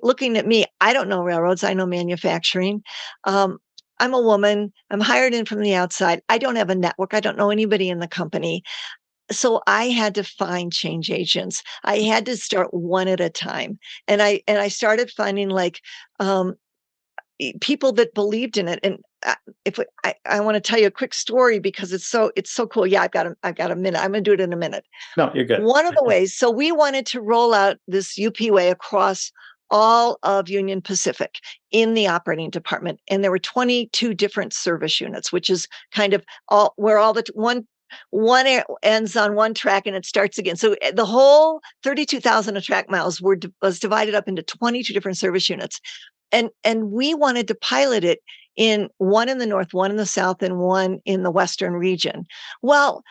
looking at me, I don't know railroads, I know manufacturing. I'm a woman, I'm hired in from the outside. I don't have a network. I don't know anybody in the company. So I had to find change agents. I had to start one at a time. And I started finding like people that believed in it. And I want to tell you a quick story because it's so cool. Yeah, I've got a minute. I'm going to do it in a minute.
No, you're good.
One of the ways, so we wanted to roll out this UP way across all of Union Pacific in the operating department. And there were 22 different service units, which is kind of where all the one ends on one track and it starts again. So the whole 32,000 track miles was divided up into 22 different service units. And we wanted to pilot it in one in the north, one in the south, and one in the western region. Well,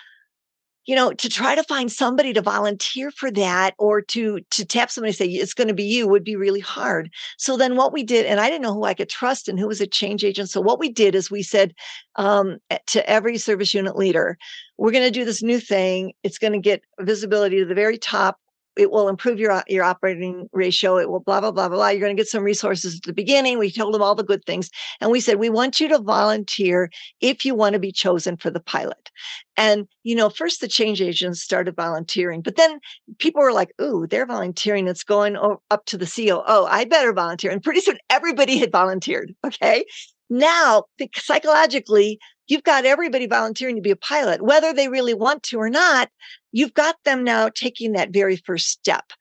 to try to find somebody to volunteer for that or to tap somebody and say, it's going to be you would be really hard. So then what we did, and I didn't know who I could trust and who was a change agent. So what we did is we said to every service unit leader, we're going to do this new thing. It's going to get visibility to the very top. It will improve your operating ratio. It will blah, blah, blah, blah. You're going to get some resources at the beginning. We told them all the good things. And we said, we want you to volunteer if you want to be chosen for the pilot. And, first the change agents started volunteering, but then people were like, ooh, they're volunteering. It's going up to the COO. I better volunteer. And pretty soon everybody had volunteered. Okay. Now, psychologically, you've got everybody volunteering to be a pilot, whether they really want to or not. You've got them now taking that very first step.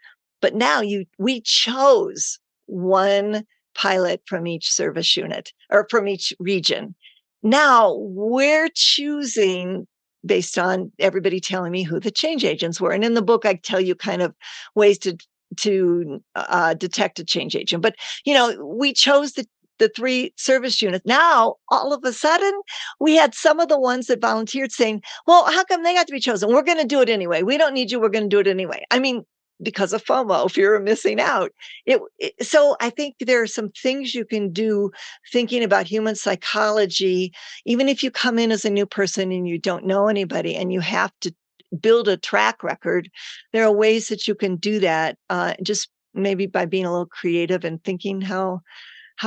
But now we chose one pilot from each service unit or from each region. Now we're choosing based on everybody telling me who the change agents were. And in the book, I tell you kind of ways to detect a change agent. But, we chose the three service units. Now, all of a sudden, we had some of the ones that volunteered saying, well, how come they got to be chosen? We're going to do it anyway. We don't need you. We're going to do it anyway. I mean, because of FOMO, fear of missing out. So I think there are some things you can do thinking about human psychology, even if you come in as a new person and you don't know anybody and you have to build a track record. There are ways that you can do that just maybe by being a little creative and thinking how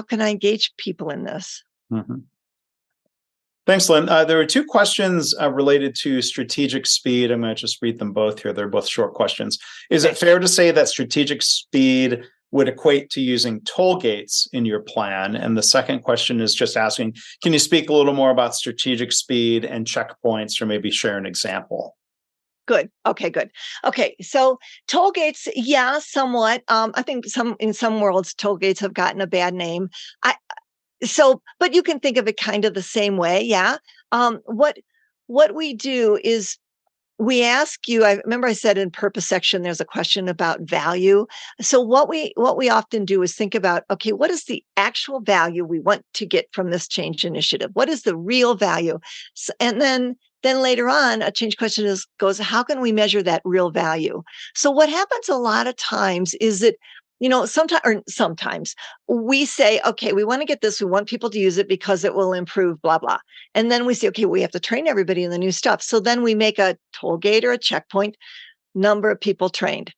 can I engage people in this?
Mm-hmm. Thanks, Lynn. There were two questions related to strategic speed. I'm going to just read them both here. They're both short questions. Is it fair to say that strategic speed would equate to using toll gates in your plan? And the second question is just asking, can you speak a little more about strategic speed and checkpoints or maybe share an example?
Good. Okay, good. Okay, so toll gates, yeah, somewhat. I think in some worlds, toll gates have gotten a bad name. But you can think of it kind of the same way, yeah. What we do is we ask you. I remember I said in purpose section, there's a question about value. So what we often do is think about, okay, what is the actual value we want to get from this change initiative? What is the real value? And then later on, a change question goes, how can we measure that real value? So what happens a lot of times is that, sometimes we say, okay, we want to get this. We want people to use it because it will improve, blah, blah. And then we say, okay, we have to train everybody in the new stuff. So then we make a toll gate or a checkpoint, number of people trained.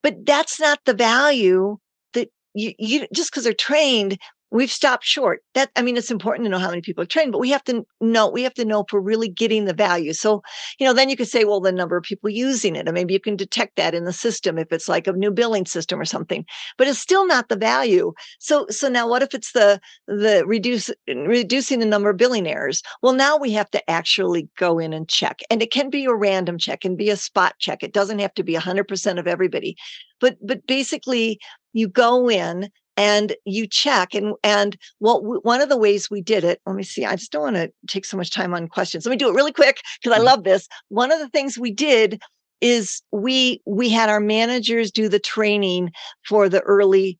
But that's not the value that you just because they're trained. We've stopped short. It's important to know how many people are trained, but we have to know if we're really getting the value. So, then you could say, well, the number of people using it, and maybe you can detect that in the system if it's like a new billing system or something, but it's still not the value. So now what if it's the reducing the number of billing errors? Well, now we have to actually go in and check, and it can be a random check and be a spot check. It doesn't have to be 100% of everybody, but basically you go in and you check. And one of the ways we did it, let me see, I just don't want to take so much time on questions. Let me do it really quick because I love this. One of the things we did is we had our managers do the training for the early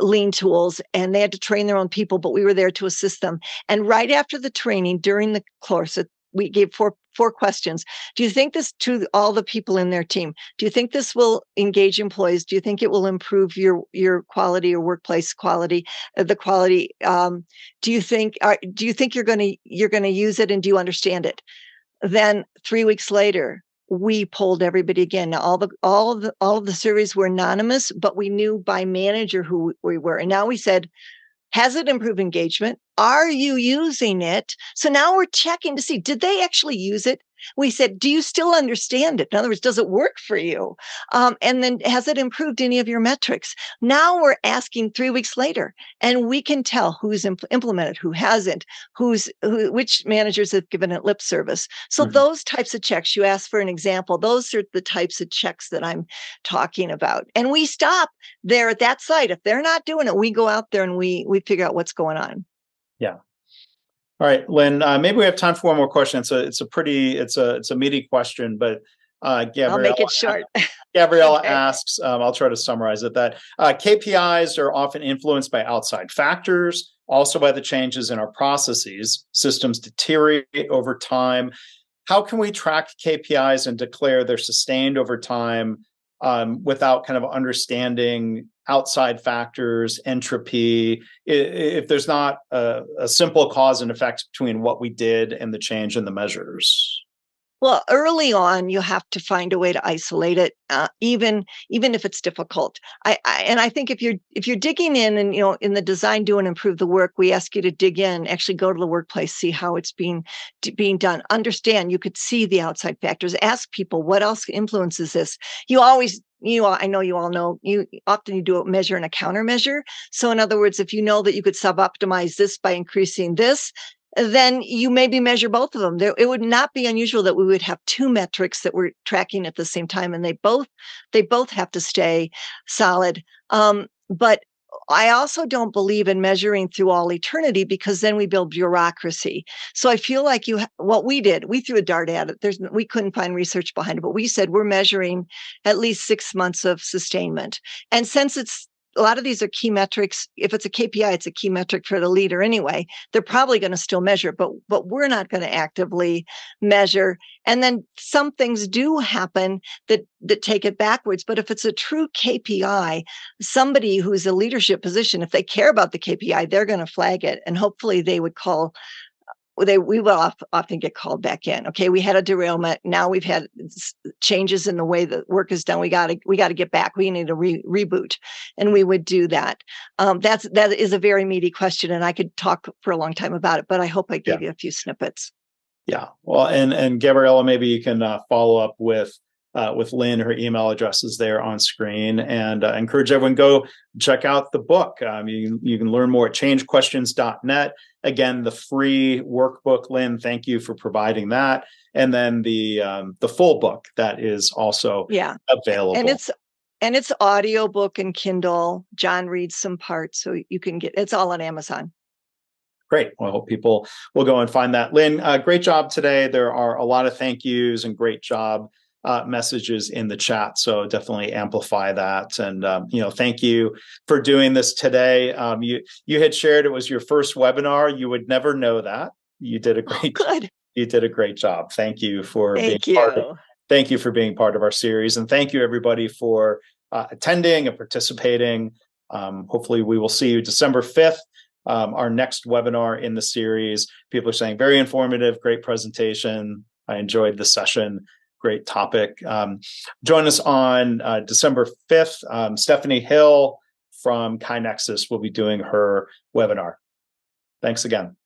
lean tools, and they had to train their own people, but we were there to assist them. And right after the training, during the course, we gave four questions. Do you think this to all the people in their team? Do you think this will engage employees? Do you think it will improve your quality, your workplace quality, the quality? Do you think you're going to use it, and do you understand it? Then 3 weeks later, we polled everybody again. Now, all of the surveys were anonymous, but we knew by manager who we were. And now we said, has it improved engagement? Are you using it? So now we're checking to see, did they actually use it? We said, do you still understand it? In other words, does it work for you? And then has it improved any of your metrics? Now we're asking 3 weeks later, and we can tell who's implemented, who hasn't, which managers have given it lip service. So those types of checks, you asked for an example, those are the types of checks that I'm talking about. And we stop there at that site. If they're not doing it, we go out there and we figure out what's going on.
Yeah. All right, Lynn, maybe we have time for one more question. It's a meaty question, but
I'll make it short.
Gabriella
Okay.
asks, I'll try to summarize it, that KPIs are often influenced by outside factors, also by the changes in our processes. Systems deteriorate over time. How can we track KPIs and declare they're sustained over time without kind of understanding outside factors, entropy, if there's not a simple cause and effect between what we did and the change in the measures?
Well, early on, you have to find a way to isolate it, even if it's difficult. I think if you're digging in, and in the design, do and improve the work, we ask you to dig in, actually go to the workplace, see how it's being done. Understand, you could see the outside factors. Ask people what else influences this. I know you all know, you do a measure and a countermeasure. So in other words, if you know that you could sub-optimize this by increasing this, then you maybe measure both of them. It would not be unusual that we would have two metrics that we're tracking at the same time, and they both have to stay solid. But I also don't believe in measuring through all eternity, because then we build bureaucracy. So I feel like what we did, we threw a dart at it. We couldn't find research behind it, but we said we're measuring at least 6 months of sustainment. And since a lot of these are key metrics. If it's a KPI, it's a key metric for the leader anyway. They're probably going to still measure, but we're not going to actively measure. And then some things do happen that take it backwards. But if it's a true KPI, somebody who's a leadership position, if they care about the KPI, they're going to flag it, and hopefully they would call. We will often get called back in. Okay, we had a derailment. Now we've had changes in the way the work is done. We got to get back. We need a reboot, and we would do that. That is a very meaty question, and I could talk for a long time about it. But I hope I gave you a few snippets.
Yeah. Well, and Gabriella, maybe you can follow up with Lynn. Her email address is there on screen, and encourage everyone go check out the book. You can learn more at changequestions.net. Again, the free workbook, Lynn, thank you for providing that. And then the full book that is also available.
And it's audiobook and Kindle. John reads some parts, so you can it's all on Amazon.
Great. Well, I hope people will go and find that. Lynn, great job today. There are a lot of thank yous and great job messages in the chat. So definitely amplify that. And, thank you for doing this today. You had shared it was your first webinar. You would never know that. You did a great job. You did a great job. Thank you for thank you for being part of our series. And thank you everybody for attending and participating. Hopefully we will see you December 5th. Our next webinar in the series. People are saying very informative, great presentation. I enjoyed the session. Great topic. Join us on December 5th. Stephanie Hill from KaiNexus will be doing her webinar. Thanks again.